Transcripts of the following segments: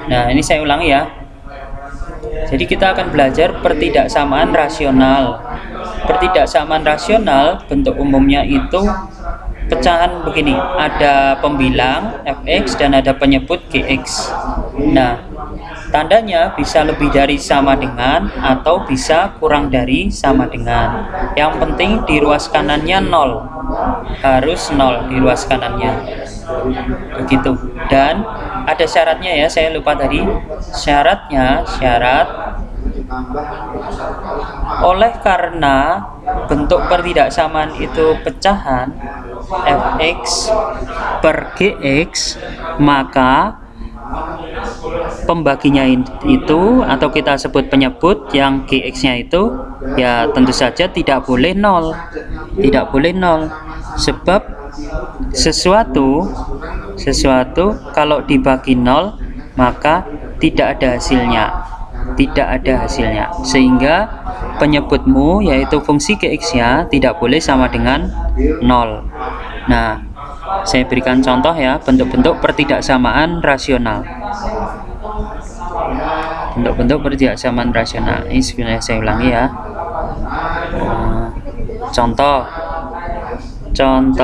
Nah, ini saya ulangi ya. Jadi kita akan belajar pertidaksamaan rasional. Pertidaksamaan rasional bentuk umumnya itu pecahan begini, ada pembilang fx dan ada penyebut gx. Nah, tandanya bisa lebih dari sama dengan atau bisa kurang dari sama dengan. Yang penting di ruas kanannya 0, harus 0 di ruas kanannya, begitu. Dan ada syaratnya ya, saya lupa tadi syaratnya. Oleh karena bentuk pertidaksamaan itu pecahan fx per gx, maka pembaginya itu atau kita sebut penyebut yang gx nya itu ya tentu saja tidak boleh 0. Tidak boleh 0 sebab sesuatu kalau dibagi 0 maka tidak ada hasilnya, sehingga penyebutmu yaitu fungsi gx nya tidak boleh sama dengan 0. Nah, saya berikan contoh ya, bentuk-bentuk pertidaksamaan rasional. Bentuk-bentuk pertidaksamaan rasional ini sebenarnya saya ulangi ya. Contoh 1,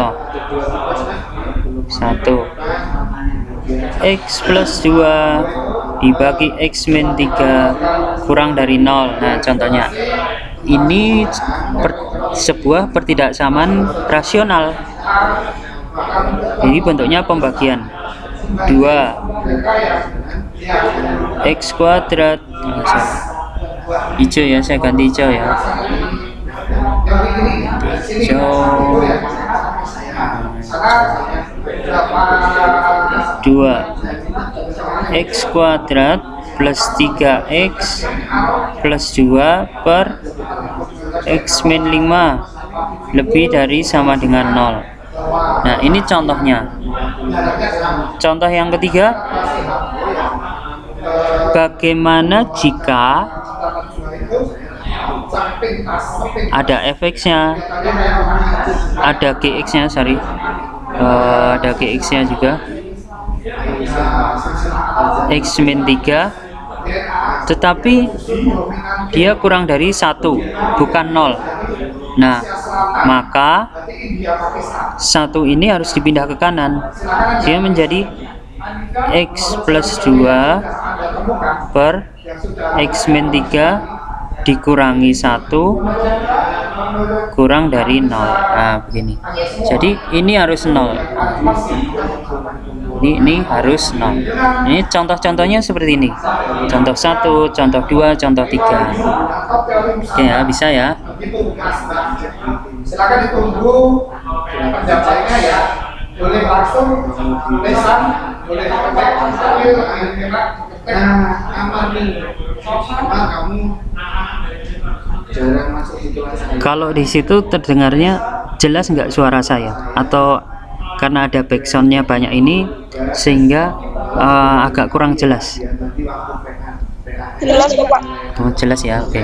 x plus 2 dibagi x min 3 kurang dari 0. Nah, contohnya ini sebuah pertidaksamaan rasional. Ini bentuknya pembagian 2 x kuadrat, hijau ya, saya ganti hijau ya, hijau 2 x kuadrat plus 3x plus 2 per x min 5 lebih dari sama dengan 0. Nah, ini contohnya. Contoh yang ketiga, bagaimana jika ada fx-nya, ada gx-nya, ada gx-nya juga, x min 3, tetapi dia kurang dari 1, bukan 0. Nah, maka 1 ini harus dipindah ke kanan. Dia menjadi x plus 2 per x min 3 dikurangi 1 kurang dari 0. Nah, begini. Jadi ini harus 0. Ini harus 0. Ini contoh-contohnya seperti ini. Contoh 1, contoh 2, contoh 3. Oke ya, bisa ya. Silakan ditunggu penjelasannya ya. Boleh langsung tulisan, boleh ketik, aman nih. Kamu jarang masuk situ. Kalau di situ terdengarnya jelas nggak suara saya, atau karena ada backsoundnya banyak ini sehingga agak kurang jelas? Jelas kok, Pak. Oh, jelas ya, oke.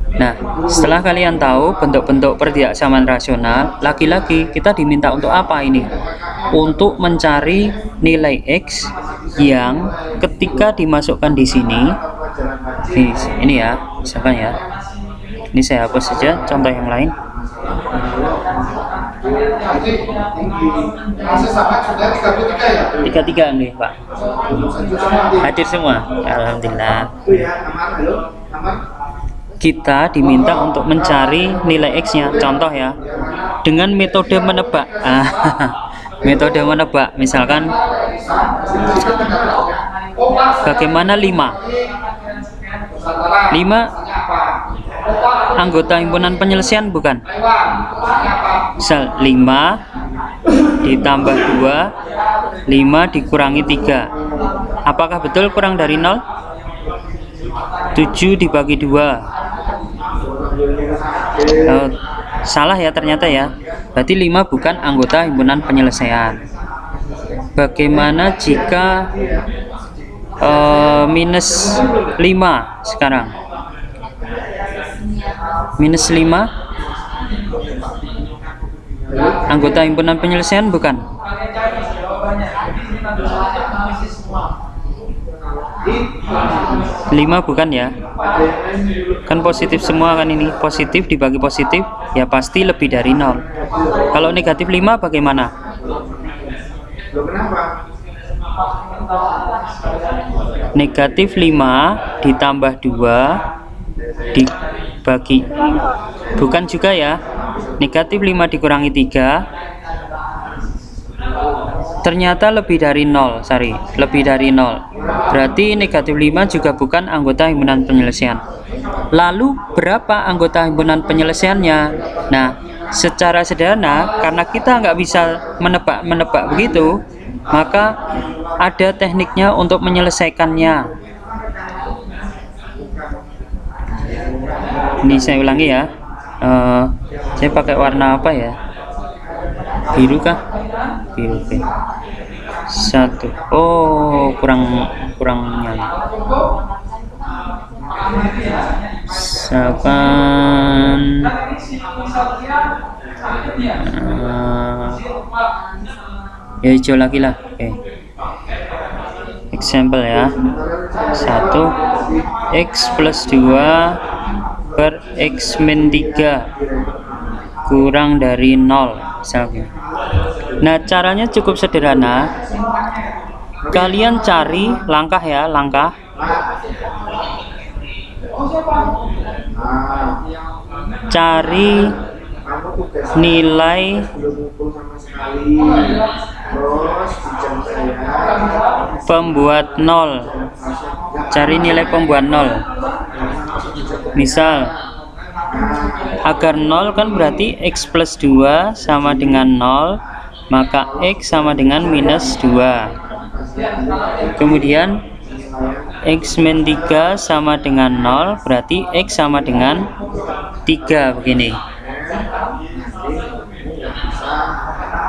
Nah, setelah kalian tahu bentuk-bentuk pertidaksamaan rasional, lagi-lagi kita diminta untuk apa ini? Untuk mencari nilai x yang ketika dimasukkan di sini, ini ya, misalkan ya, ini saya hapus saja, contoh yang lain. Tiga nih Pak, hadir semua, alhamdulillah. Kita diminta untuk mencari nilai x-nya, contoh ya, dengan metode menebak. Metode menebak, misalkan bagaimana 5 anggota himpunan penyelesaian, bukan? Misal 5 ditambah 2, 5 dikurangi 3, apakah betul kurang dari 0? 7 dibagi 2. Salah ya ternyata ya, berarti 5 bukan anggota himpunan penyelesaian. Bagaimana jika minus 5 sekarang? Minus 5 anggota himpunan penyelesaian, bukan? 5 bukan ya? Kan positif semua kan ini. Positif dibagi positif ya pasti lebih dari 0. Kalau negatif 5 bagaimana? Loh, kenapa? Negatif 5 ditambah 2 dibagi, bukan juga ya. Negatif 5 dikurangi 3 ternyata lebih dari 0, sorry, lebih dari 0. Berarti negatif 5 juga bukan anggota himpunan penyelesaian. Lalu berapa anggota himpunan penyelesaiannya? Nah, secara sederhana karena kita nggak bisa menebak begitu, maka ada tekniknya untuk menyelesaikannya. Ini saya ulangi ya. Saya pakai warna apa ya? Biru kah? Biru. Okay. 1. Oh, kurang nyala. 8. Ya hijau lagi lah. Oke. Okay. Example ya. 1 X plus 2 per X min 3 kurang dari 0 misalnya. Nah, caranya cukup sederhana. Kalian cari langkah ya, langkah. Cari nilai pembuat 0. Cari nilai pembuat 0. Misal agar 0 kan berarti X plus 2 sama dengan 0, maka X sama dengan minus 2. Kemudian X min 3 sama dengan 0, berarti X sama dengan 3 begini.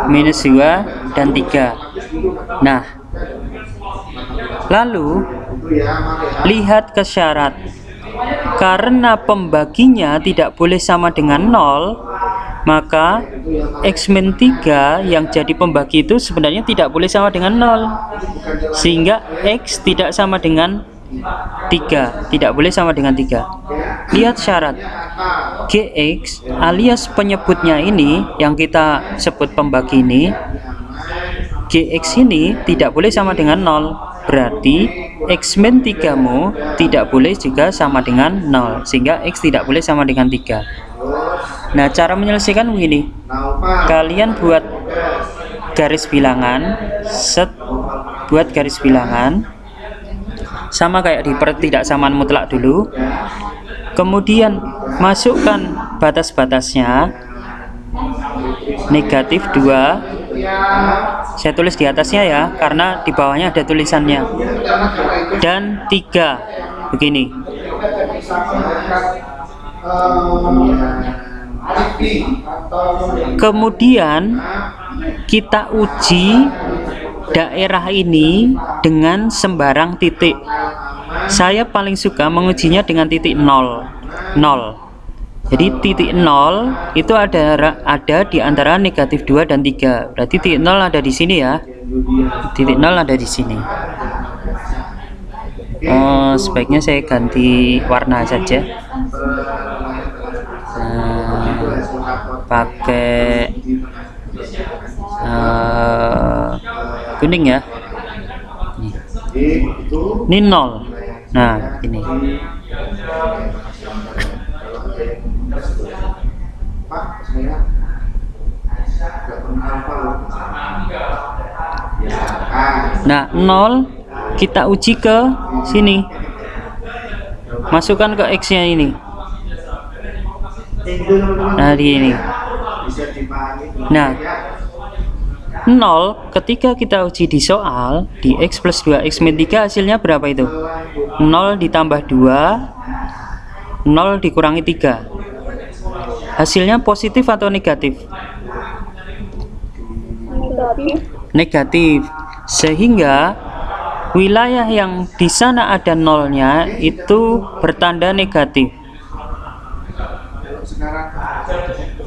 Minus 2 dan 3. Nah, lalu lihat ke syarat. Karena pembaginya tidak boleh sama dengan 0, maka X min 3 yang jadi pembagi itu sebenarnya tidak boleh sama dengan 0, sehingga X tidak sama dengan 3, tidak boleh sama dengan 3. Lihat syarat. Gx alias penyebutnya ini yang kita sebut pembagi ini, Gx ini tidak boleh sama dengan 0. Berarti X min 3 mu tidak boleh juga sama dengan 0, sehingga X tidak boleh sama dengan 3. Nah, cara menyelesaikan begini. Kalian buat garis bilangan, buat garis bilangan sama kayak di pertidaksamaan mutlak dulu. Kemudian masukkan batas-batasnya. Negatif 2 saya tulis di atasnya ya, karena di bawahnya ada tulisannya, dan 3 begini. Kemudian kita uji daerah ini dengan sembarang titik. Saya paling suka mengujinya dengan titik 0. Jadi titik 0 itu ada di antara negatif 2 dan 3. Berarti titik 0 ada di sini ya. Titik 0 ada di sini. Sebaiknya saya ganti warna saja. Pakai kuning ya. Ini 0. Nah, ini. Nah, 0 kita uji ke sini. Masukkan ke X-nya ini. Nah, di ini. Nah, 0 ketika kita uji di soal di X plus 2 X min 3 hasilnya berapa itu? 0 ditambah 2, 0 dikurangi 3. Hasilnya positif atau negatif? Negatif. Sehingga wilayah yang di sana ada nolnya itu bertanda negatif.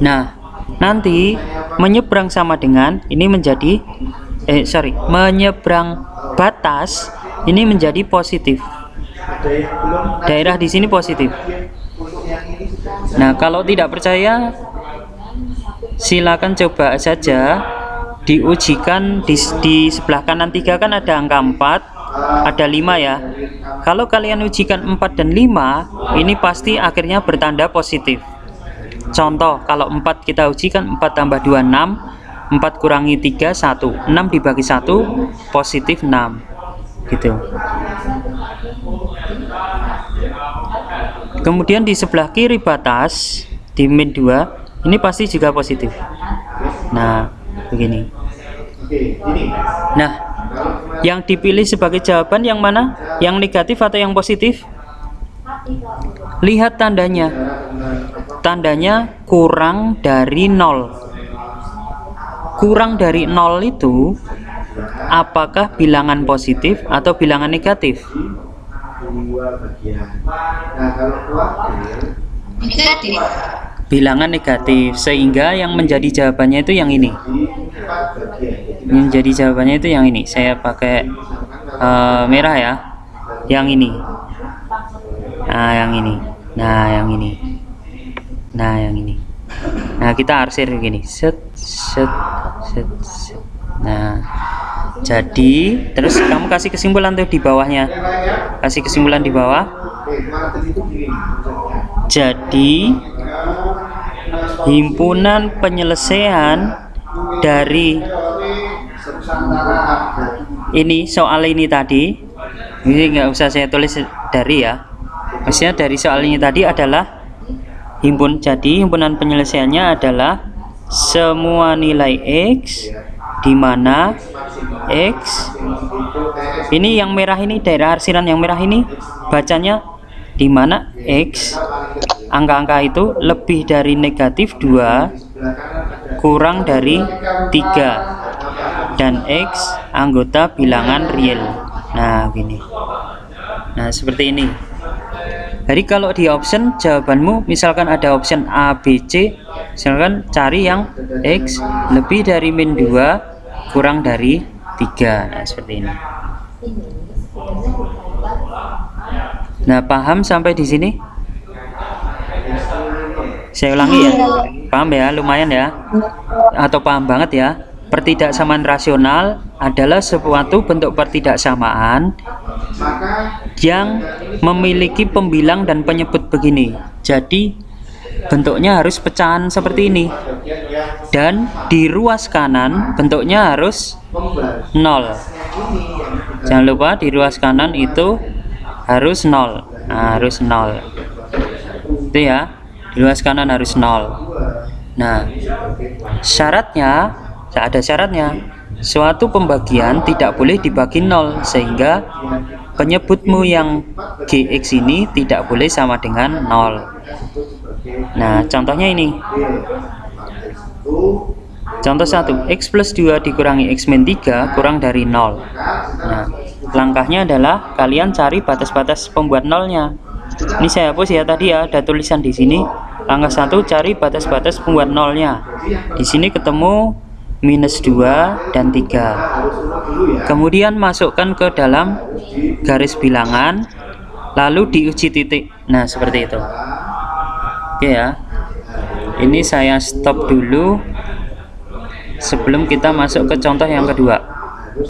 Nah, nanti menyeberang sama dengan ini menjadi menyeberang batas ini menjadi positif. Ada yang belum. Daerah di sini positif. Untuk yang ini sudah. Nah, kalau tidak percaya, silakan coba saja diujikan di sebelah kanan 3 kan ada angka 4, ada 5 ya. Kalau kalian ujikan 4 dan 5, ini pasti akhirnya bertanda positif. Contoh, kalau 4 kita ujikan 4 tambah 2 6, 4 kurangi 3 1, 6 dibagi 1 positif 6 gitu. Kemudian di sebelah kiri batas di min 2 ini pasti juga positif. Nah, begini. Oke, ini. Nah, yang dipilih sebagai jawaban yang mana? Yang negatif atau yang positif? Lihat tandanya. Tandanya kurang dari 0. Kurang dari 0 itu apakah bilangan positif atau bilangan negatif? Dua bagian. Nah, kalau kuadril Negatif. Bilangan negatif, sehingga yang menjadi jawabannya itu yang ini. di 4 bagian. Yang jadi jawabannya itu yang ini. Saya pakai merah ya. Yang ini. Nah, yang ini. Nah, yang ini. Nah, yang ini. Nah, kita arsir begini. Set, set, set, set. Nah, jadi terus kamu kasih kesimpulan tuh di bawahnya. Kasih kesimpulan di bawah. Oke, kuadril itu gini konsepnya. Jadi himpunan penyelesaian dari ini soal ini tadi, ini nggak usah saya tulis dari ya, maksudnya dari soal ini tadi adalah jadi himpunan penyelesaiannya adalah semua nilai X di mana X ini yang merah ini, daerah arsiran yang merah ini bacanya di mana X angka-angka itu lebih dari negatif 2 kurang dari 3 dan X anggota bilangan real. Nah, gini. Nah, seperti ini. Jadi kalau di option jawabanmu misalkan ada option A, B, C, misalkan cari yang X lebih dari min 2 kurang dari 3. Nah, seperti ini. Nah, paham sampai di sini? Saya ulangi ya. Paham ya? Lumayan ya. Atau paham banget ya? Pertidaksamaan rasional adalah suatu bentuk pertidaksamaan yang memiliki pembilang dan penyebut begini. Jadi bentuknya harus pecahan seperti ini. Dan di ruas kanan bentuknya harus 0. Jangan lupa di ruas kanan itu harus 0. Nah, harus 0. Itu ya. Di ruas kanan harus 0. Nah, syaratnya, ada syaratnya. Suatu pembagian tidak boleh dibagi 0 sehingga penyebutmu yang GX ini tidak boleh sama dengan 0. Nah, contohnya ini. Contoh 1, X plus 2 dikurangi X min 3 kurang dari 0. Nah, langkahnya adalah kalian cari batas-batas pembuat nolnya. Ini saya hapus ya, tadi ya ada tulisan di sini. Langkah 1 cari batas-batas pembuat nolnya. Di sini ketemu minus 2 dan 3. Kemudian masukkan ke dalam garis bilangan, lalu diuji titik. Nah, seperti itu. Oke ya. Ini saya stop dulu sebelum kita masuk ke contoh yang kedua.